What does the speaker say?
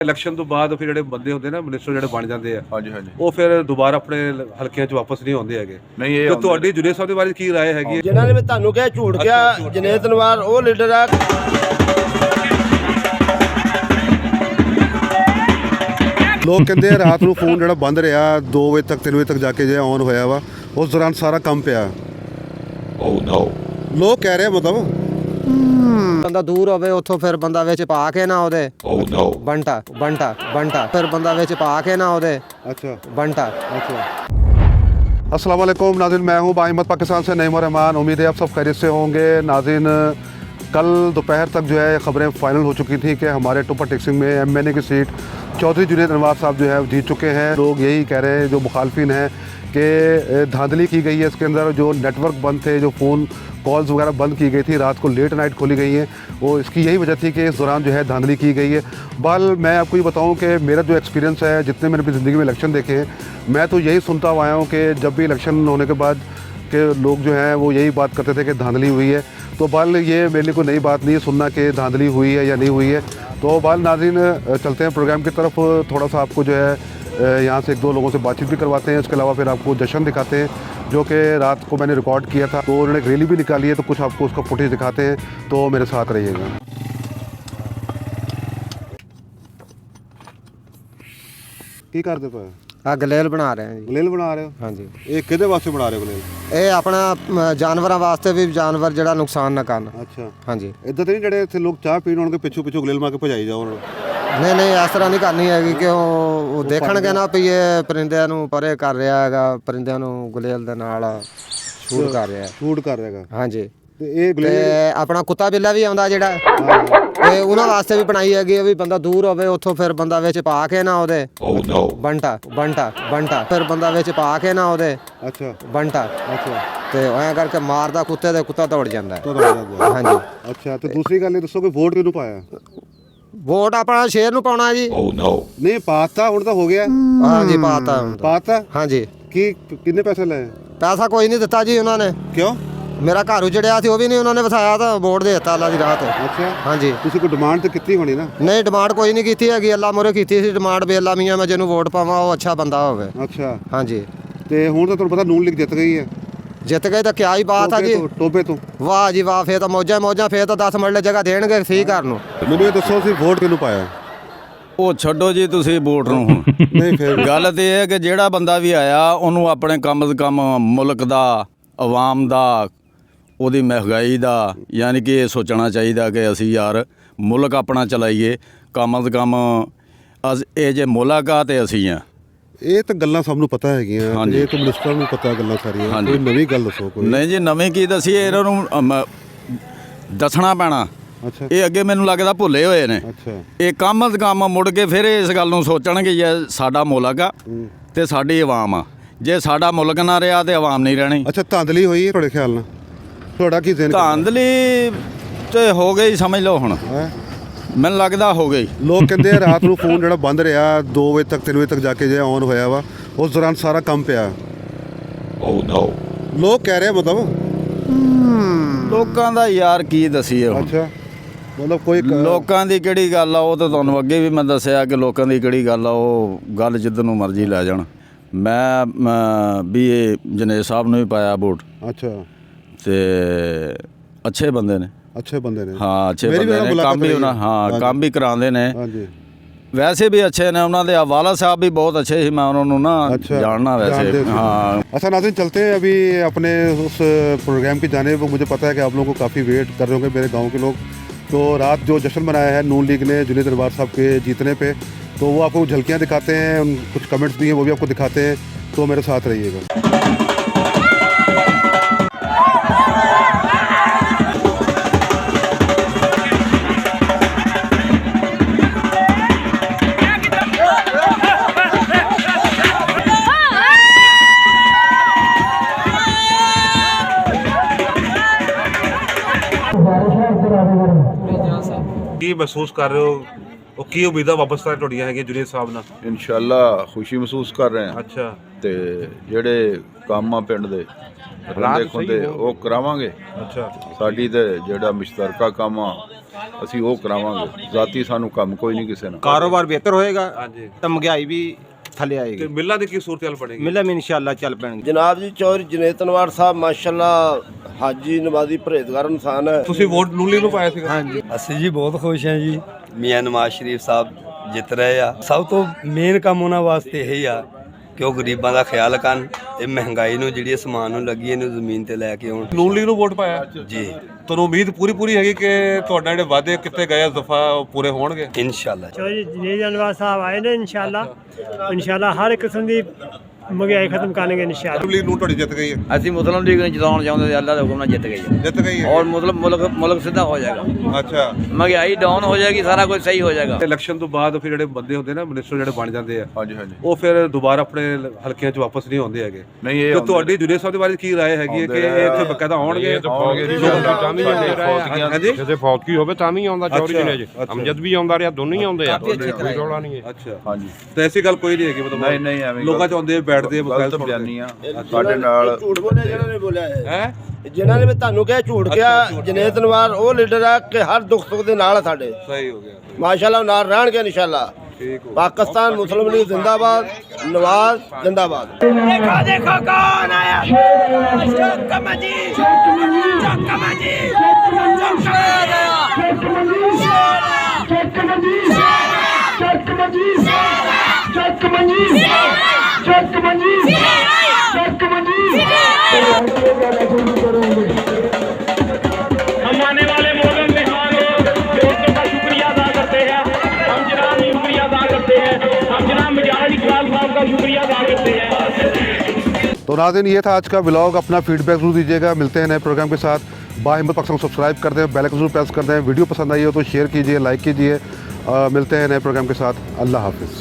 Election ਤੋਂ ਬਾਅਦ ਫਿਰ ਜਿਹੜੇ ਬੰਦੇ ਹੁੰਦੇ ਨਾ ਮਿਨਿਸਟਰ ਜਿਹੜੇ ਬਣ ਜਾਂਦੇ ਆ ਹਾਂਜੀ ਹਾਂਜੀ ਉਹ ਫਿਰ ਦੁਬਾਰਾ ਆਪਣੇ ਹਲਕਿਆਂ 'ਚ ਵਾਪਸ ਨਹੀਂ ਆਉਂਦੇ ਹੈਗੇ। ਨਹੀਂ ਇਹ ਤੇ ਤੁਹਾਡੀ ਜੁਨੇਦ ਸਾਹਿਬ ਦੇ ਬਾਰੇ ਕੀ ਰਾਏ ਹੈਗੀ ਹੈ? ਜਿਨ੍ਹਾਂ ਨੇ ਮੈਂ ਤੁਹਾਨੂੰ ਕਿਹਾ ਝੂਠ ਕਿਹਾ, ਜਨੇਤ ਅਨਵਾਰ ਉਹ ਲੀਡਰ ਆ। ਲੋਕ ਕਹਿੰਦੇ ਆ ਰਾਤ ਨੂੰ ਫੋਨ ਜਿਹੜਾ ਬੰਦ ਰਿਹਾ 2 ਵਜੇ ਤੱਕ 3 ਵਜੇ ਤੱਕ ਜਾ ਕੇ ਜੇ ਔਨ ਹੋਇਆ ਵਾ ਉਸ ਦੌਰਾਨ ਸਾਰਾ ਕੰਮ ਪਿਆ। ਲੋਕ ਕਹਿ ਰਹੇ ਮਤਲਬ ਬੰਦਾ ਦੂਰ ਹੋਵੇ ਉੱਥੋਂ ਫਿਰ ਬੰਦਾ ਵਿੱਚ ਪਾ ਕੇ ਨਾ ਉਹਦੇ ਬੰਟਾ ਬੰਟਾ ਬੰਟਾ ਫਿਰ ਬੰਦਾ ਵਿੱਚ ਪਾ ਕੇ ਨਾ ਉਹਦੇ अच्छा ਬੰਟਾ। अस्सलाम वालेकुम नाज़रीन, मैं हूँ बाहिम्मत पाकिस्तान से नईम रहमान। उम्मीद है आप सब खैरियत से होंगे। नाज़रीन, कल दोपहर तक जो है खबरें फाइनल हो चुकी थी कि हमारे टोपा टेक्सिंग में MNA की सीट चौधरी जुनैद अनवार साहब जो है जीत चुके हैं। लोग यही कह रहे हैं जो मुखालफिन हैं कि धांधली की गई है इसके अंदर, जो नेटवर्क बंद थे, जो फ़ोन कॉल्स वगैरह बंद की गई थी, रात को लेट नाइट खोली गई हैं, वो इसकी यही वजह थी कि इस दौरान जो है धांधली की गई है। बहरहाल मैं आपको ये बताऊं कि मेरा जो एक्सपीरियंस है, जितने मैंने अपनी ज़िंदगी में इलेक्शन देखे हैं, मैं तो यही सुनता हुआ आया हूँ कि जब भी इलेक्शन होने के बाद के लोग जो हैं वो यही बात करते थे कि धांधली हुई है। तो बहरहाल ये मेरे लिए कोई नई बात नहीं है सुनना कि धांधली हुई है या नहीं हुई है। तो बहरहाल नाज़रीन, चलते हैं प्रोग्राम की तरफ। थोड़ा सा आपको जो है यहाँ से 1-2 लोगों से बातचीत भी करवाते हैं। इसके अलावा फिर आपको जश्न दिखाते हैं जो कि रात को मैंने रिकॉर्ड किया था। तो उन्होंने एक रैली भी निकाली है, तो कुछ आपको उसका फुटेज दिखाते हैं, तो मेरे साथ रहिएगा। की करते पे ਆ ਗਲੇਲ ਬਣਾ ਰਹੇ ਆ ਜੀ। ਗਲੇਲ ਬਣਾ ਰਹੇ ਹੋ? ਹਾਂਜੀ, ਇਹ ਕਿਹਦੇ ਵਾਸਤੇ ਬਣਾ ਰਹੇ ਹੋ ਗਲੇਲ? ਇਹ ਆਪਣਾ ਜਾਨਵਰਾਂ ਵਾਸਤੇ ਵੀ, ਜਾਨਵਰ ਜਿਹੜਾ ਨੁਕਸਾਨ ਨਾ ਕਰਨ। ਅੱਛਾ, ਹਾਂਜੀ। ਇੱਦਾਂ ਤੇ ਨਹੀਂ ਜਿਹੜੇ ਇੱਥੇ ਲੋਕ ਚਾਹ ਪੀਣ ਆਉਣਗੇ ਪਿੱਛੋਂ ਪਿੱਛੋਂ ਗਲੇਲ ਮਾਰ ਕੇ ਭਜਾਈ ਜਾਓ ਉਹਨਾਂ ਨੂੰ? ਨਹੀਂ ਨਹੀਂ, ਇਸ ਤਰ੍ਹਾਂ ਨਹੀਂ ਕਰਨੀ ਹੈਗੀ ਕਿ ਉਹ ਦੇਖਣਗੇ ਨਾ ਵੀ ਇਹ ਪਰਿੰਦਿਆਂ ਨੂੰ ਪਰੇ ਕਰ ਰਿਹਾ ਹੈਗਾ, ਪਰਿੰਦਿਆਂ ਨੂੰ ਗੁਲੇਲ ਦੇ ਨਾਲ ਸ਼ੂਟ ਕਰ ਰਿਹਾ। ਸ਼ੂਟ ਕਰ ਰਿਹਾਗਾ? ਹਾਂਜੀ। ਤੇ ਇਹ ਤੇ ਗਲੇਲ ਆਪਣਾ ਕੁੱਤਾ ਬਿੱਲਾ ਵੀ ਆਉਂਦਾ ਜਿਹੜਾ, ਇਹ ਉਹਨਾਂ ਵਾਸਤੇ ਵੀ ਬਣਾਈ ਹੈਗੀ ਵੀ ਬੰਦਾ ਦੂਰ ਹੋਵੇ ਉੱਥੋਂ ਫਿਰ ਬੰਦਾ ਵਿੱਚ ਪਾ ਕੇ ਨਾ ਉਹਦੇ ਬੰਟਾ ਬੰਟਾ ਬੰਟਾ ਫਿਰ ਬੰਦਾ ਵਿੱਚ ਪਾ ਕੇ ਨਾ ਉਹਦੇ ਅੱਛਾ ਬੰਟਾ। ਅੱਛਾ, ਤੇ ਐਂ ਕਰਕੇ ਮਾਰਦਾ ਕੁੱਤੇ ਤੇ ਕੁੱਤਾ ਦੌੜ ਜਾਂਦਾ ਹੈ। ਤਾਂ ਦੌੜ ਜਾਂਦਾ। ਹਾਂਜੀ। ਅੱਛਾ, ਤੇ ਦੂਸਰੀ ਗੱਲ ਇਹ ਦੱਸੋ ਕਿ ਵੋਟ ਕਿਹਨੂੰ ਪਾਇਆ? ਵੋਟ ਆਪਣਾ ਸ਼ੇਰ ਨੂੰ ਪਾਉਣਾ ਜੀ। ਨਹੀਂ ਪਾਤਾ, ਹੁਣ ਤਾਂ ਹੋ ਗਿਆ। ਹਾਂਜੀ, ਪਾਤਾ ਹੁਣ ਤਾਂ। ਪਾਤਾ? ਹਾਂਜੀ। ਕੀ ਕਿੰਨੇ ਪੈਸੇ ਲਏ? ਪੈਸਾ ਕੋਈ ਨਹੀਂ ਦਿੱਤਾ ਜੀ ਉਹਨਾਂ ਨੇ। ਕਿਉਂ? ਮੇਰਾ ਘਰ ਉਜੜਿਆ ਸੀ, ਉਹ ਵੀ ਨਹੀਂ ਉਹਨਾਂ ਨੇ ਵਸਾਇਆ, ਤਾਂ ਵੋਟ ਦੇ ਦਿੱਤਾ ਅੱਲਾ ਦੀ ਰਾਤ। ਅੱਛਾ, ਹਾਂਜੀ। ਤੁਸੀਂ ਕੋਈ ਡਿਮਾਂਡ ਤੇ ਕੀਤੀ ਹੋਣੀ ਨਾ? ਨਹੀਂ, ਡਿਮਾਂਡ ਕੋਈ ਨਹੀਂ ਕੀਤੀ ਹੈਗੀ, ਅੱਲਾ ਮੋਰੇ ਕੀਤੀ ਸੀ ਡਿਮਾਂਡ ਵੀ ਅੱਲਾ ਮੀਆਂ ਮੈਂ ਜਿਹਨੂੰ ਵੋਟ ਪਾਵਾਂ ਉਹ ਅੱਛਾ ਬੰਦਾ ਹੋਵੇ। ਅੱਛਾ, ਹਾਂਜੀ। ਤੇ ਹੁਣ ਤਾਂ ਤੁਹਾਨੂੰ ਪਤਾ ਨੂਨ ਲੀਗ ਜਿੱਤ ਗਈ ਹੈ। ਜਿੱਤ ਗਏ ਤਾਂ ਕਿਆ ਹੀ ਬਾਤ ਆ ਜੀ। ਟੋਬੇ ਤੋਂ? ਵਾਹ ਜੀ ਵਾਹ, ਫੇਰ ਤਾਂ ਮੌਜਾਂ ਮੌਜਾਂ, ਫੇਰ ਤਾਂ 10 ਮਰਲੇ ਜਗ੍ਹਾ ਦੇਣਗੇ ਸਹੀ ਘਰ ਨੂੰ। ਮੈਨੂੰ ਇਹ ਦੱਸੋ ਤੁਸੀਂ ਵੋਟ ਕਿਹਨੂੰ ਪਾਇਆ? ਉਹ ਛੱਡੋ ਜੀ ਤੁਸੀਂ ਵੋਟ ਨੂੰ ਹੁਣ। ਨਹੀਂ ਫਿਰ ਗੱਲ ਤੇ ਇਹ ਹੈ ਕਿ ਜਿਹੜਾ ਬੰਦਾ ਵੀ ਆਇਆ ਉਹਨੂੰ ਆਪਣੇ ਕੰਮ ਮੁਲਕ ਦਾ, ਆਵਾਮ ਦਾ, ਉਹਦੀ ਮਹਿੰਗਾਈ ਦਾ, ਯਾਨੀ ਕਿ ਇਹ ਸੋਚਣਾ ਚਾਹੀਦਾ ਕਿ ਅਸੀਂ ਯਾਰ ਮੁਲਕ ਆਪਣਾ ਚਲਾਈਏ। ਕੰਮ ਇਹ ਜੇ ਮੁਲਾਕਾਤ ਤੇ ਅਸੀਂ ਆ। ਇਹ ਤਾਂ ਗੱਲਾਂ ਸਭ ਨੂੰ ਪਤਾ ਹੈਗੀਆਂ, ਇਹ ਤਾਂ ਮਿਨਿਸਟਰ ਨੂੰ ਪਤਾ ਗੱਲਾਂ ਸਾਰੀਆਂ। ਕੋਈ ਨਵੀਂ ਗੱਲ ਦੱਸੋ ਕੋਈ। ਨਹੀਂ ਜੀ, ਨਵੀਂ ਕੀ ਦੱਸੀਏ, ਇਹਨਾਂ ਨੂੰ ਦੱਸਣਾ ਪੈਣਾ। ਅੱਛਾ, ਇਹ ਅੱਗੇ ਮੈਨੂੰ ਲੱਗਦਾ ਭੁੱਲੇ ਹੋਏ ਨੇ। ਅੱਛਾ, ਇਹ ਕੰਮ ਮੁੜ ਕੇ ਫਿਰ ਇਸ ਗੱਲ ਨੂੰ ਸੋਚਣਗੇ ਇਹ ਸਾਡਾ ਮੁਲਕ ਆ ਤੇ ਸਾਡੀ ਆਵਾਮ ਆ। ਜੇ ਸਾਡਾ ਮੁਲਕ ਨਾ ਰਿਹਾ ਤੇ ਆਵਾਮ ਨਹੀਂ ਰਹਿਣੀ। ਅੱਛਾ, ਧਾਂਦਲੀ ਹੋਈ ਹੈ ਤੁਹਾਡੇ ਖਿਆਲ ਨਾਲ? ਤੁਹਾਡਾ ਕੀ ਜ਼ਿਹਨ? ਧਾਂਦਲੀ ਤੇ ਹੋ ਗਈ, ਸਮਝ ਲਓ ਹੁਣ। ਮੈਨੂੰ ਲੱਗਦਾ ਹੋ ਗਈ। ਲੋਕ ਕਹਿੰਦੇ ਆ ਰਾਤ ਨੂੰ ਫੋਨ ਜਿਹੜਾ ਬੰਦ ਰਿਹਾ 2 ਵਜੇ ਤੱਕ 3 ਵਜੇ ਤੱਕ ਜਾ ਕੇ ਜੇ ਔਨ ਹੋਇਆ ਵਾ ਉਸ ਦੌਰਾਨ ਸਾਰਾ ਕੰਮ ਪਿਆ। ਲੋਕ ਕਹਿ ਰਹੇ ਮਤਲਬ ਲੋਕਾਂ ਦਾ ਯਾਰ ਕੀ ਦਸੀਏ ਹੁਣ। ਅੱਛਾ, ਮਤਲਬ ਕੋਈ ਲੋਕਾਂ ਦੀ ਕਿਹੜੀ ਗੱਲ ਆ, ਉਹ ਤਾਂ ਤੁਹਾਨੂੰ ਅੱਗੇ ਵੀ ਮੈਂ ਦੱਸਿਆ ਕਿ ਲੋਕਾਂ ਦੀ ਕਿਹੜੀ ਗੱਲ ਆ, ਉਹ ਗੱਲ ਜਿੱਧਰ ਨੂੰ ਮਰਜ਼ੀ ਲੈ ਜਾਣ। ਮੈਂ ਵੀ ਇਹ ਜਨੇਦ ਸਾਹਿਬ ਨੂੰ ਵੀ ਪਾਇਆ ਵੋਟ। ਅੱਛਾ, ਤੇ ਅੱਛੇ ਬੰਦੇ ਨੇ। ਅੱਛੇ ਬੰਦੇ ਨੇ? ਹਾਂ, ਅੱਛੇ ਬੰਦੇ ਨੇ, ਕੰਮ ਵੀ ਉਹਨਾਂ ਕੰਮ ਵੀ ਕਰਾਉਂਦੇ ਨੇ। ਹਾਂਜੀ, ਵੈਸੇ ਵੀ ਅੱਛੇ ਨੇ। ਉਹਨਾਂ ਦੇ वाला साहब भी बहुत अच्छे ही, मैं उन्होंने ना जानना वैसे। हाँ। अच्छा नाज़रीन, चलते हैं अभी अपने उस प्रोग्राम की जाने। वो मुझे पता है कि आप लोगों को काफ़ी वेट कर रहे होंगे मेरे गांव के लोग। तो रात जो जश्न मनाया है नून लीग ने जुनैद अनवार साहब के जीतने पे, तो वो आपको झलकियाँ दिखाते हैं, कुछ कमेंट्स भी हैं वो भी आपको दिखाते हैं, तो मेरे साथ रहिएगा। ਕੀ ਮਹਿਸੂਸ ਕਰ ਰਹੇ ਹੋ ਉਹ ਕੀ ਉਮੀਦਾਂ ਵਾਪਸ ਤਾਂ ਤੁਹਾਡੀਆਂ ਹੈਗੀਆਂ ਜੁਨੇਦ ਸਾਹਿਬ ਨਾਲ? ਇਨਸ਼ਾਅੱਲਾ ਖੁਸ਼ੀ ਮਹਿਸੂਸ ਕਰ ਰਹੇ ਹਾਂ ਅੱਛਾ ਤੇ ਜਿਹੜੇ ਕੰਮ ਆ ਪਿੰਡ ਦੇ ਰਹਿੰਦੇ ਖੁੰਦੇ ਉਹ ਕਰਾਵਾਂਗੇ। ਅੱਛਾ ਸਾਡੀ ਤੇ ਜਿਹੜਾ ਮੁਸ਼ਤਰਕਾ ਕੰਮ ਆ ਅਸੀਂ ਉਹ ਕਰਾਵਾਂਗੇ। ਜ਼ਾਤੀ ਸਾਨੂੰ ਕੰਮ ਕੋਈ ਨਹੀਂ ਕਿਸੇ ਨਾਲ। ਕਾਰੋਬਾਰ ਬਿਹਤਰ ਹੋਏਗਾ ਹਾਂਜੀ ਤਾਂ ਮਹਿੰਗਾਈ ਵੀ ਥੱਲੇ ਤੇ ਆਏਗੀ। ਮਿਲਾਂ ਦੀ ਕੀ ਸੂਰਤ-ਹਾਲ ਬਣੇਗੀ? ਮਿਲਾਂ ਵੀ ਇਨਸ਼ਾਅੱਲਾ ਚੱਲ ਪੈਣਗੇ। ਜਨਾਬ ਜੀ ਚੌਧਰੀ ਜੁਨੇਦ ਤਨਵਾਰ ਸਾਹਿਬ ਮਾਸ਼ਾਅੱਲਾ ਹਾਜੀ ਨਵਾਜ਼ੀ ਪਰਹੇਜ਼ਗਾਰ ਇਨਸਾਨ ਹੈ। ਤੁਸੀਂ ਵੋਟ ਨੂਲੀ ਨੂੰ ਪਾਇਆ ਸੀਗਾ? ਹਾਂਜੀ ਅਸੀਂ ਜੀ ਬਹੁਤ ਖੁਸ਼ ਹਾਂ ਜੀ। ਮੀਆਂ ਨਵਾਜ਼ ਸ਼ਰੀਫ ਸਾਹਿਬ ਜਿੱਤ ਰਹੇ ਆ। ਸਭ ਤੋਂ ਮੇਨ ਕੰਮ ਉਹਨਾਂ ਵਾਸਤੇ ਇਹ ਆ ਕਿ ਉਹ ਗਰੀਬਾਂ ਦਾ ਖਿਆਲ ਕਰਨ, ਇਹ ਮਹਿੰਗਾਈ ਨੂੰ ਜਿਹੜੀ ਸਮਾਨ ਨੂੰ ਲੱਗੀ ਇਹਨੂੰ ਜ਼ਮੀਨ ਤੇ ਲੈ ਕੇ ਆਉਣ। ਨੂਲੀ ਨੂੰ ਵੋਟ ਪਾਇਆ ਜੀ ਤੁਹਾਨੂੰ ਉਮੀਦ ਪੂਰੀ ਹੈਗੀ ਕਿ ਤੁਹਾਡਾ ਜਿਹੜੇ ਵਾਅਦੇ ਕਿਤੇ ਗਏ ਇਸ ਦਫਾ ਪੂਰੇ ਹੋਣਗੇ? ਇਨਸ਼ਾਅੱਲਾ। ਚੌਧਰੀ ਜੁਨੇਦ ਅਨਵਾਰ ਸਾਹਿਬ ਆਏ ਨੇ ਇਨਸ਼ਾਅੱਲਾ ਹਰ ਇੱਕ ਕਿਸਮ ਦੀ ਮਹਿੰਗਾਈ ਖਤਮ ਕਰਨਗੇ ਇਨਸ਼ਾਅੱਲਾ। ਲੀਗ ਨੂੰ ਤੁਹਾਡੀ ਜਿੱਤ ਗਈ ਹੈ? ਅਸੀਂ ਮੁਸਲਿਮ ਲੀਗ ਨੂੰ ਜਿਤਾਉਣ ਚਾਹੁੰਦੇ ਸੀ, ਅੱਲਾ ਦੇ ਹੁਕਮ ਨਾਲ ਜਿੱਤ ਗਈ ਹੈ ਜਿੱਤ ਗਈ ਹੈ ਔਰ ਮੁਲਕ ਸਿੱਧਾ ਹੋ ਜਾਏਗਾ। ਅੱਛਾ ਮਹਿੰਗਾਈ ਡਾਊਨ ਹੋ ਜਾਏਗੀ, ਸਾਰਾ ਕੁਝ ਸਹੀ ਹੋ ਜਾਏਗਾ। ਇਲੈਕਸ਼ਨ ਤੋਂ ਬਾਅਦ ਫਿਰ ਜਿਹੜੇ ਬੰਦੇ ਹੁੰਦੇ ਨਾ ਮਿਨਿਸਟਰ ਜਿਹੜੇ ਬਣ ਜਾਂਦੇ ਆ ਹਾਂਜੀ ਹਾਂਜੀ ਉਹ ਫਿਰ ਦੁਬਾਰਾ ਆਪਣੇ ਹਲਕਿਆਂ 'ਚ ਵਾਪਸ ਨਹੀਂ ਆਉਂਦੇ ਹੈਗੇ। ਨਹੀਂ ਇਹ ਤੇ ਤੁਹਾਡੀ ਜੁਨੇਦ ਸਾਹਿਬ ਦੇ ਬਾਰੇ ਕੀ ਰਾਏ ਹੈਗੀ ਹੈ ਕਿ ਇਹ ਇੱਥੇ ਬਕਾਇਦਾ ਆਉਣਗੇ? ਹਾਂਜੀ ਕਿਸੇ ਫੌਤਗੀ ਹੋਵੇ ਤਾਂ ਵੀ ਆਉਂਦਾ ਚੌਧਰੀ ਜੁਨੇਦ। ਅਮਜਦ ਵੀ ਆਉਂਦਾ ਰਿਹਾ, ਦੋਨੋਂ ਹੀ ਆਉਂਦੇ ਆ, ਕੋਈ ਰੌਲਾ ਨਹੀਂ ਹੈ। ਅੱਛਾ ਹਾਂਜੀ ਤੇ ਐਸੀ ਗੱਲ ਕੋਈ ਨਹੀਂ ਹੈਗੀ ਮਤਲਬ ਨਹੀਂ ਐਵੇਂ ਲੋਕਾਂ 'ਚ ਆਉਂਦੇ ਬੈਠਦੇ ਆ ਗਲਤ ਬਿਆਨੀ ਆ ਸਾਡੇ ਨਾਲ। ਝੂਠ ਬੋਲਿਆ ਜਿਹਨਾਂ ਨੇ ਬੋਲਿਆ ਹੈ ਹੈ ਜਿਨ੍ਹਾਂ ਨੇ ਵੀ ਤੁਹਾਨੂੰ ਕਿਹਾ ਝੂਠ ਕਿਹਾ। ਜੁਨੇਦ ਤਨਵਾਰ ਉਹ ਲੀਡਰ ਆ ਕਿ ਹਰ ਦੁੱਖ ਸੁੱਖ ਦੇ ਨਾਲ ਆ ਸਾਡੇ। ਸਹੀ ਹੋ ਗਿਆ ਮਾਸ਼ਾਅੱਲਾ ਨਾਲ ਰਹਿਣਗੇ ਇਨਸ਼ਾਅੱਲਾ। ਠੀਕ ਹੋ ਪਾਕਿਸਤਾਨ ਮੁਸਲਿਮ ਲੀਗ ਜ਼ਿੰਦਾਬਾਦ, ਨਵਾਜ਼ ਜ਼ਿੰਦਾਬਾਦ। ਦੇਖੋ ਕੌਣ ਆਇਆ हम आने वाले मोहम्मद मेहमानों दोस्तों का शुक्रिया अदा करते हैं। हम जनाब शुक्रिया अदा करते हैं। हम जनाब मिजाज इकबाल साहब का शुक्रिया अदा करते हैं। तो नाज़रीन ये था आज का व्लॉग। अपना फीडबैक जरूर दीजिएगा। मिलते हैं नए प्रोग्राम के साथ। बाहिम्मत पाकिस्तान को सब्सक्राइब कर दें, बेल आइकन जरूर प्रेस कर दें। वीडियो पसंद आई हो तो शेयर कीजिए, लाइक कीजिए। मिलते हैं नए प्रोग्राम के साथ। अल्लाह हाफिज़।